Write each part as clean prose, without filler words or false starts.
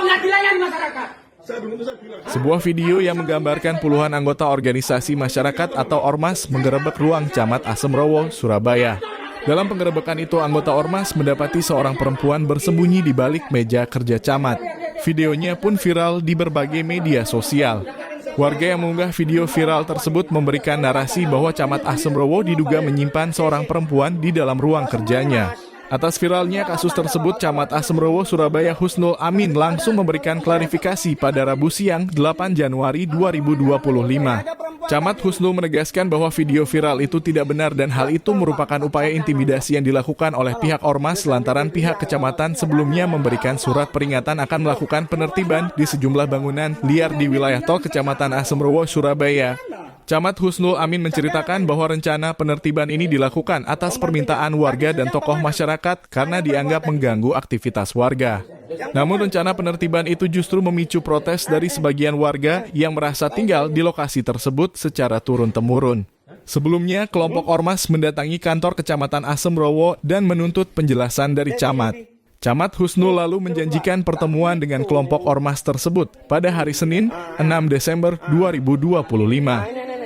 nggak dilayani masyarakat. Sebuah video yang menggambarkan puluhan anggota organisasi masyarakat atau ormas menggerebek ruang Camat Asemrowo, Surabaya. Dalam penggerebekan itu, anggota ormas mendapati seorang perempuan bersembunyi di balik meja kerja camat. Videonya pun viral di berbagai media sosial. Warga yang mengunggah video viral tersebut memberikan narasi bahwa Camat Asemrowo diduga menyimpan seorang perempuan di dalam ruang kerjanya. Atas viralnya kasus tersebut, Camat Asemrowo Surabaya Husnul Amin langsung memberikan klarifikasi pada Rabu siang 8 Januari 2025. Camat Husnul menegaskan bahwa video viral itu tidak benar dan hal itu merupakan upaya intimidasi yang dilakukan oleh pihak ormas lantaran pihak kecamatan sebelumnya memberikan surat peringatan akan melakukan penertiban di sejumlah bangunan liar di wilayah tol Kecamatan Asemrowo, Surabaya. Camat Husnul Amin menceritakan bahwa rencana penertiban ini dilakukan atas permintaan warga dan tokoh masyarakat karena dianggap mengganggu aktivitas warga. Namun rencana penertiban itu justru memicu protes dari sebagian warga yang merasa tinggal di lokasi tersebut secara turun-temurun. Sebelumnya, kelompok ormas mendatangi kantor Kecamatan Asemrowo dan menuntut penjelasan dari camat. Camat Husnul lalu menjanjikan pertemuan dengan kelompok ormas tersebut pada hari Senin, 6 Desember 2025.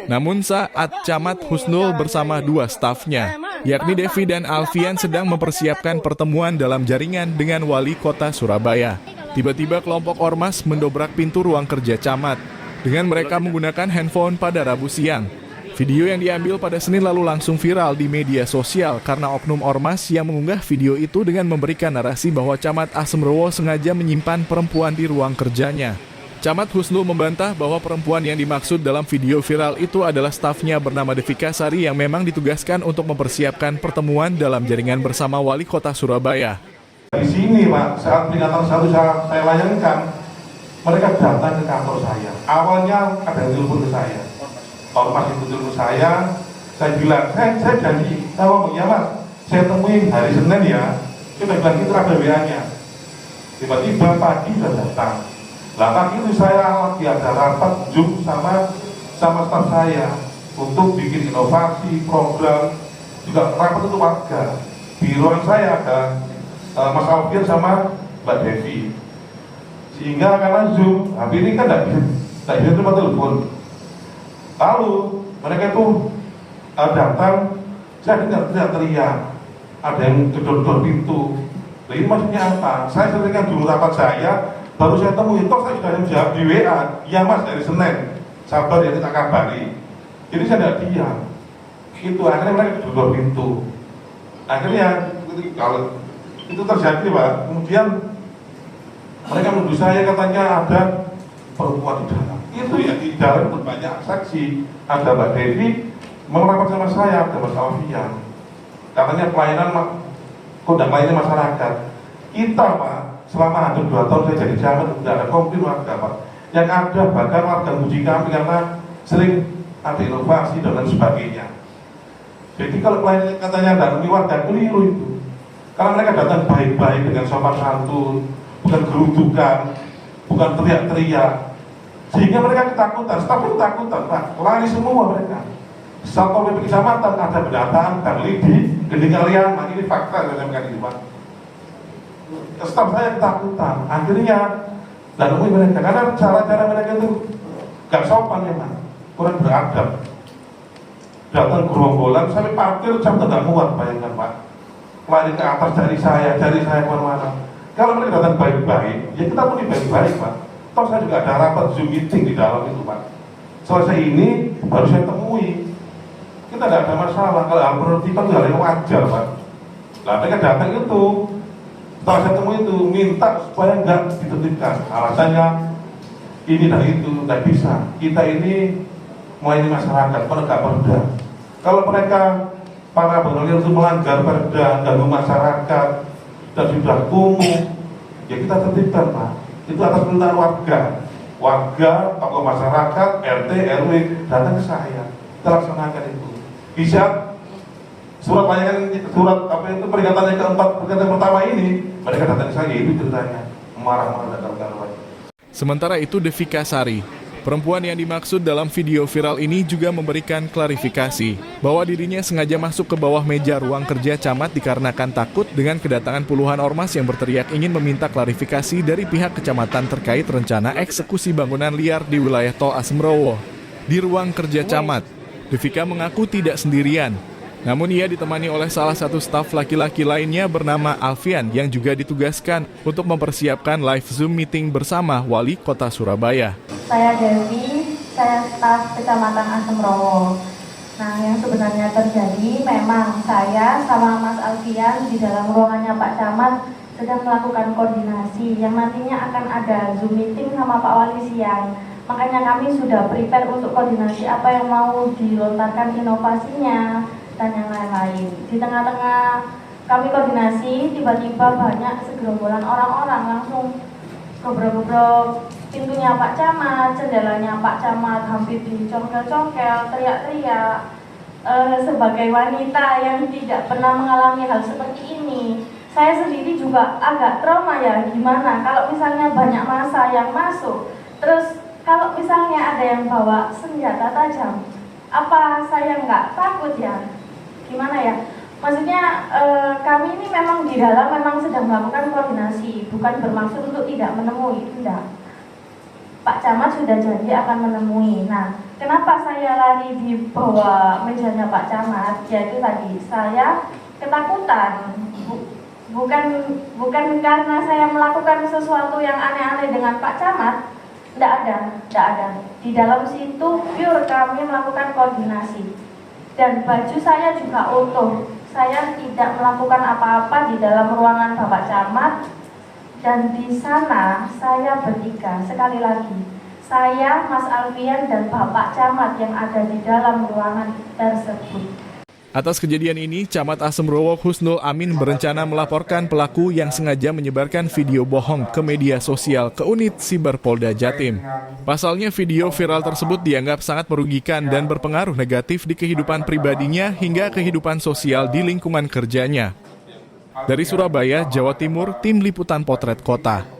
Namun saat Camat Husnul bersama dua stafnya, yakni Devi dan Alfian sedang mempersiapkan pertemuan dalam jaringan dengan Wali Kota Surabaya. Tiba-tiba kelompok ormas mendobrak pintu ruang kerja camat dengan mereka menggunakan handphone pada Rabu siang. Video yang diambil pada Senin lalu langsung viral di media sosial karena oknum ormas yang mengunggah video itu dengan memberikan narasi bahwa Camat Asemrowo sengaja menyimpan perempuan di ruang kerjanya. Camat Husnul membantah bahwa perempuan yang dimaksud dalam video viral itu adalah stafnya bernama Devi Kasari yang memang ditugaskan untuk mempersiapkan pertemuan dalam jaringan bersama Wali Kota Surabaya. Di sini, Pak, saat peringatan satu saya layankan, mereka datang ke kantor saya. Awalnya ada yang telepon ke saya. Ormas itu telepon saya bilang, saya janji, saya ngomong, ya Mas, saya temuin hari Senin ya. Kita bilang itu ada WA-nya. Tiba-tiba pagi sudah datang. Lah pagi itu saya lagi ada rapat Zoom sama staf saya untuk bikin inovasi, program, juga rapat untuk warga. Di ruang saya ada Mas Alfian sama Mbak Devi. Sehingga karena Zoom, tapi ini kan tidak bisa cuma telepon. Lalu mereka itu datang, saya dengar teriak, ada yang gedor-gedor pintu. Nah, ini maksudnya apa? Saya selesaikan dulu rapat saya, baru saya temui, toh saya sudah jawab di WA, iya Mas dari Senin, sabar ya kita kabari. Jadi saya tidak diam. Itu akhirnya mereka gedor pintu. Akhirnya kalau itu terjadi Pak, kemudian mereka menuduh saya katanya ada perempuan di dalam. Itu ya di dalam banyak saksi. Ada Mbak Devi mau rapat sama saya, ada Mas Alfian. Katanya pelayanan kondang lainnya masyarakat. Kita Pak, selama hampir 2 tahun saya jadi camat, tidak ada komplain warga Pak. Yang ada bahkan warga muji kami karena sering ada inovasi dan lain sebagainya. Jadi kalau pelayanan katanya tidak warga keliru itu. Karena mereka datang baik-baik dengan sopan santun, bukan gerudukan, bukan teriak-teriak. Sehingga mereka ketakutan, staf ketakutan Pak, lari semua mereka. Satpol PP Kecamatan ada pendataan bangli di Gending Kalian, ini fakta yang saya sampaikan itu Pak. Staf saya ketakutan, akhirnya tidak nemui mereka, karena cara-cara mereka itu gak sopan ya Pak, kurang beradab. Datang gerombolan, sampai parkir jam tidak muat, bayangkan Pak. Lari ke atas dari saya kemana-mana. Kalau mereka datang baik-baik, ya kita pun baik-baik Pak. Toh saya juga ada rapat Zoom meeting di dalam itu Pak. Selesai ini, baru saya temui. Kita tidak ada masalah, kalau hal penertiban itu hal yang wajar Pak. Nah mereka datang itu, setelah saya temui itu, minta supaya enggak ditertibkan. Alasannya, ini dan itu, tidak bisa. Kita ini melayani masyarakat, penegak perda. Kalau mereka, para pengelola itu melanggar perda, ganggu masyarakat, dan sudah kumuh, ya kita tertibkan Pak. Itu atas permintaan warga, tokoh masyarakat, RT, RW, datang ke saya. Kita laksanakan itu. Bisa surat peringatan yang keempat, peringatan pertama ini, mereka datang ke saya, itu ceritanya, marah-marah dan kawan-kawan. Sementara itu Devi Kasari, Perempuan yang dimaksud dalam video viral ini juga memberikan klarifikasi bahwa dirinya sengaja masuk ke bawah meja ruang kerja camat dikarenakan takut dengan kedatangan puluhan ormas yang berteriak ingin meminta klarifikasi dari pihak kecamatan terkait rencana eksekusi bangunan liar di wilayah Tol Asemrowo. Di ruang kerja camat, Devika mengaku tidak sendirian. Namun ia ditemani oleh salah satu staf laki-laki lainnya bernama Alfian yang juga ditugaskan untuk mempersiapkan live Zoom meeting bersama Wali Kota Surabaya. Saya Dewi, saya staf Kecamatan Asemrowo. Nah, yang sebenarnya terjadi memang saya sama Mas Alfian di dalam ruangannya Pak Camat sedang melakukan koordinasi yang nantinya akan ada Zoom meeting sama Pak Wali siang. Makanya kami sudah prepare untuk koordinasi apa yang mau dilontarkan inovasinya dan yang lain-lain. Di tengah-tengah kami koordinasi, tiba-tiba banyak segerombolan orang-orang langsung gobrol-gobrol pintunya Pak Camat, jendelanya Pak Camat hampir dicongkel-congkel, teriak-teriak. Sebagai wanita yang tidak pernah mengalami hal seperti ini, saya sendiri juga agak trauma ya, gimana kalau misalnya banyak massa yang masuk, terus kalau misalnya ada yang bawa senjata tajam, apa saya nggak takut ya? Gimana ya? Maksudnya kami ini memang di dalam memang sedang melakukan koordinasi, bukan bermaksud untuk tidak menemui, tidak. Pak Camat sudah janji akan menemui. Nah, kenapa saya lari di bawah mejanya Pak Camat? Yaitu tadi saya ketakutan, bukan karena saya melakukan sesuatu yang aneh-aneh dengan Pak Camat. Tidak ada. Di dalam situ pure kami melakukan koordinasi. Dan baju saya juga utuh. Saya tidak melakukan apa-apa di dalam ruangan Bapak Camat. Dan di sana saya bertiga, sekali lagi. Saya, Mas Alfian, dan Bapak Camat yang ada di dalam ruangan tersebut. Atas kejadian ini, Camat Asemrowo Husnul Amin berencana melaporkan pelaku yang sengaja menyebarkan video bohong ke media sosial ke unit Siber Polda Jatim. Pasalnya video viral tersebut dianggap sangat merugikan dan berpengaruh negatif di kehidupan pribadinya hingga kehidupan sosial di lingkungan kerjanya. Dari Surabaya, Jawa Timur, Tim Liputan Potret Kota.